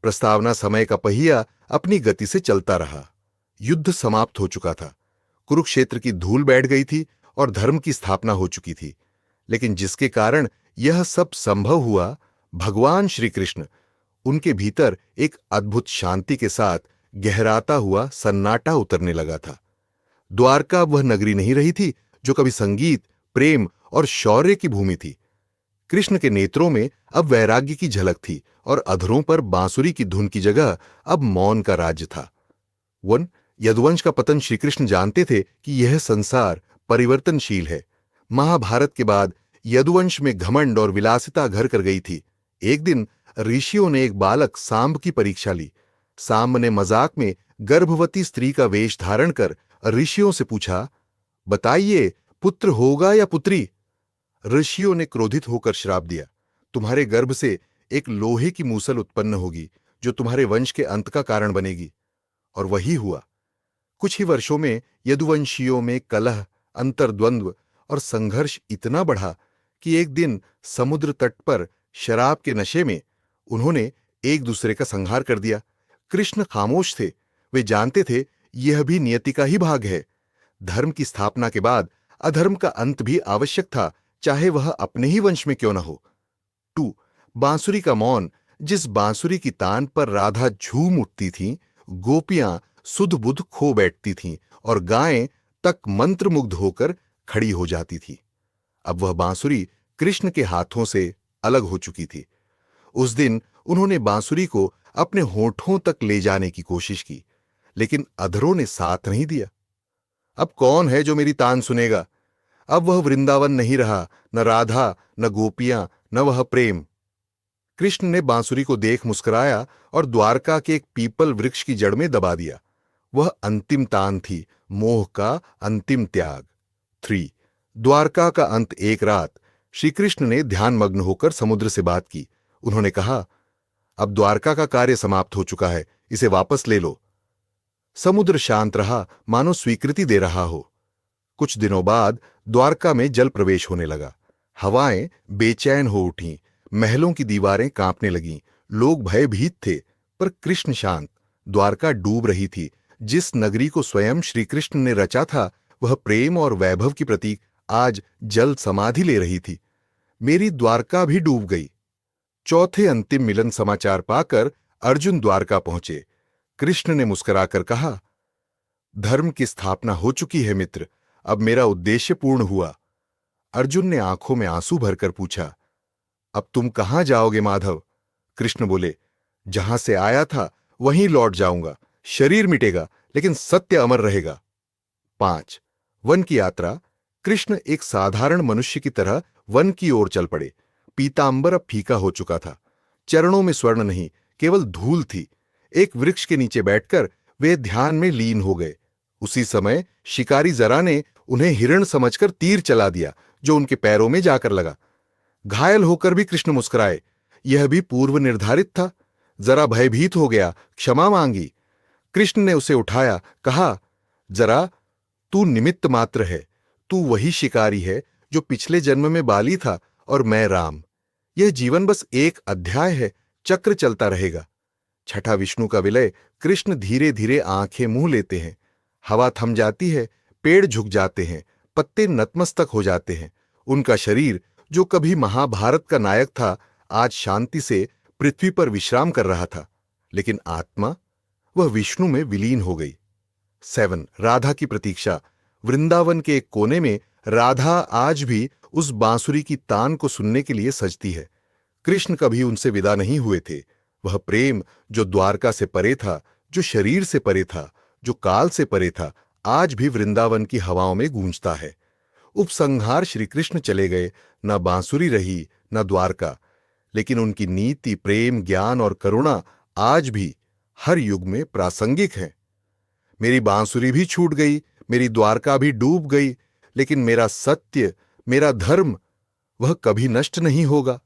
प्रस्तावना समय का पहिया अपनी गति से चलता रहा। युद्ध समाप्त हो चुका था। कुरुक्षेत्र की धूल बैठ गई थी और धर्म की स्थापना हो चुकी थी। लेकिन जिसके कारण यह सब संभव हुआ, भगवान श्री कृष्ण, उनके भीतर एक अद्भुत शांति के साथ गहराता हुआ सन्नाटा उतरने लगा था। द्वारका अब वह नगरी नहीं रही थी जो कभी संगीत, प्रेम और शौर्य की भूमि थी। कृष्ण के नेत्रों में अब वैराग्य की झलक थी और अधरों पर बांसुरी की धुन की जगह अब मौन का राज्य था। यदुवंश का पतन श्रीकृष्ण जानते थे कि यह संसार परिवर्तनशील है। महाभारत के बाद यदुवंश में घमंड और विलासिता घर कर गई थी। एक दिन ऋषियों ने एक बालक सांब की परीक्षा ली। सांब ने मजाक में गर्भवती स्त्री का वेश धारण कर ऋषियों से पूछा, बताइए, पुत्र होगा या पुत्री? ऋषियों ने क्रोधित होकर श्राप दिया, तुम्हारे गर्भ से एक लोहे की मूसल उत्पन्न होगी जो तुम्हारे वंश के अंत का कारण बनेगी। और वही हुआ। कुछ ही वर्षों में यदुवंशियों में कलह, अंतर्द्वंद्व और संघर्ष इतना बढ़ा कि एक दिन समुद्र तट पर शराब के नशे में उन्होंने एक दूसरे का संहार कर दिया। कृष्ण खामोश थे। वे जानते थे यह भी नियति का ही भाग है। धर्म की स्थापना के बाद अधर्म का अंत भी आवश्यक था, चाहे वह अपने ही वंश में क्यों न हो। बांसुरी का मौन, जिस बांसुरी की तान पर राधा झूम उठती थीं, गोपियां सुध बुध खो बैठती थीं और गायें तक मंत्रमुग्ध होकर खड़ी हो जाती थी। अब वह बांसुरी कृष्ण के हाथों से अलग हो चुकी थी। उस दिन उन्होंने बांसुरी को अपने होठों तक ले जाने की कोशिश की, लेकिन अधरों ने साथ नहीं दिया। अब कौन है जो मेरी तान सुनेगा? अब वह वृंदावन नहीं रहा, न राधा, न गोपियां, न वह प्रेम। कृष्ण ने बांसुरी को देख मुस्कुराया और द्वारका के एक पीपल वृक्ष की जड़ में दबा दिया। वह अंतिम तान थी, मोह का अंतिम त्याग। 3 द्वारका का अंत। एक रात श्रीकृष्ण ने ध्यानमग्न होकर समुद्र से बात की। उन्होंने कहा, अब द्वारका का कार्य समाप्त हो चुका है, इसे वापस ले लो। समुद्र शांत रहा, मानो स्वीकृति दे रहा हो। कुछ दिनों बाद द्वारका में जल प्रवेश होने लगा। हवाएं बेचैन हो उठीं, महलों की दीवारें कांपने लगीं, लोग भयभीत थे, पर कृष्ण शांत। द्वारका डूब रही थी। जिस नगरी को स्वयं श्री कृष्ण ने रचा था, वह प्रेम और वैभव की प्रतीक आज जल समाधि ले रही थी। मेरी द्वारका भी डूब गई। चौथे अंतिम मिलन समाचार पाकर अर्जुन द्वारका पहुंचे। कृष्ण ने मुस्कुराकर कहा, धर्म की स्थापना हो चुकी है मित्र, अब मेरा उद्देश्य पूर्ण हुआ। अर्जुन ने आंखों में आंसू भरकर पूछा, अब तुम कहां जाओगे माधव? कृष्ण बोले, जहां से आया था वहीं लौट जाऊंगा। शरीर मिटेगा लेकिन सत्य अमर रहेगा। 5 वन की यात्रा। कृष्ण एक साधारण मनुष्य की तरह वन की ओर चल पड़े। पीतांबर अब फीका हो चुका था। चरणों में स्वर्ण नहीं, केवल धूल थी। एक वृक्ष के नीचे बैठकर वे ध्यान में लीन हो गए। उसी समय शिकारी जरा ने उन्हें हिरण समझकर तीर चला दिया, जो उनके पैरों में जाकर लगा। घायल होकर भी कृष्ण मुस्कुराए। यह भी पूर्व निर्धारित था। जरा भयभीत हो गया, क्षमा मांगी। कृष्ण ने उसे उठाया, कहा, जरा, तू निमित्त मात्र है। तू वही शिकारी है जो पिछले जन्म में बाली था और मैं राम। यह जीवन बस एक अध्याय है, चक्र चलता रहेगा। छठा विष्णु का विलय। कृष्ण धीरे धीरे आंखें मुंह लेते हैं। हवा थम जाती है, पेड़ झुक जाते हैं, पत्ते नतमस्तक हो जाते हैं। उनका शरीर, जो कभी महाभारत का नायक था, आज शांति से पृथ्वी पर विश्राम कर रहा था। लेकिन आत्मा, वह विष्णु में विलीन हो गई। 7 राधा की प्रतीक्षा। वृंदावन के एक कोने में राधा आज भी उस बांसुरी की तान को सुनने के लिए सजती है। कृष्ण कभी उनसे विदा नहीं हुए थे। वह प्रेम जो द्वारका से परे था, जो शरीर से परे था, जो काल से परे था, आज भी वृंदावन की हवाओं में गूंजता है। उपसंहार श्री कृष्ण चले गए, न बांसुरी रही न द्वारका, लेकिन उनकी नीति, प्रेम, ज्ञान और करुणा आज भी हर युग में प्रासंगिक है। मेरी बांसुरी भी छूट गई, मेरी द्वारका भी डूब गई, लेकिन मेरा सत्य, मेरा धर्म, वह कभी नष्ट नहीं होगा।